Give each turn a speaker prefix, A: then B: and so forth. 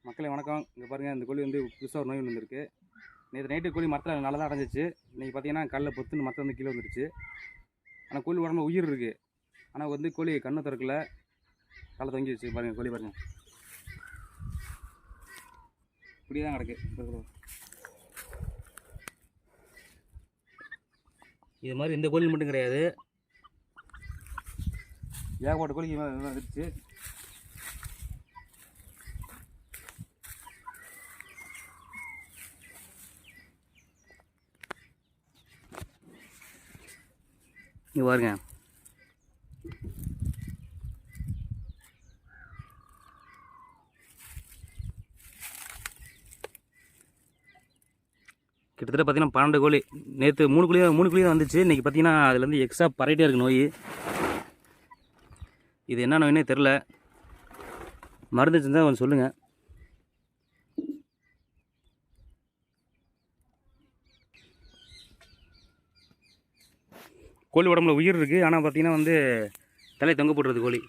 A: மக்களே வணக்கம். இங்கே பாருங்கள், இந்த கோழி வந்து புதுசாக ஒரு நோய் ஒன்று வந்திருக்கு. நேற்று நைட்டு கோழி மரத்தில் நல்லா தான் அடைஞ்சிச்சு. இன்றைக்கி பார்த்தீங்கன்னா கல்லில் பொத்துன்னு மரத்தில் வந்து கீழே வந்துருச்சு. ஆனால் கோழி உடம்புல உயிர் இருக்குது. ஆனால் வந்து கோழி கண்ணை திறக்கல, தலை தொங்கிடுச்சு. பாருங்கள் கோழி பாருங்கள், இப்படியே தான் கிடக்கு. இது மாதிரி இந்த கோழி மட்டும் கிடையாது, ஏகப்பட்ட கோழிக்கு வந்துருச்சு. இங்கே பாருங்க, கிட்டத்தட்ட பார்த்தீங்கன்னா 12 கோழி. நேற்று 3 கோழி தான் வந்துச்சு. இன்றைக்கி பார்த்தீங்கன்னா அதுலேருந்து எக்ஸ்ட்ரா பரவிட்டே இருக்குது நோய். இது என்ன நோயினே தெரில. மருந்து செஞ்சால் கொஞ்சம் சொல்லுங்கள். கோழி உடம்புல உயிர் இருக்குது, ஆனால் பார்த்தீங்கன்னா வந்து தலை தொங்க போட்டுறது கோழி.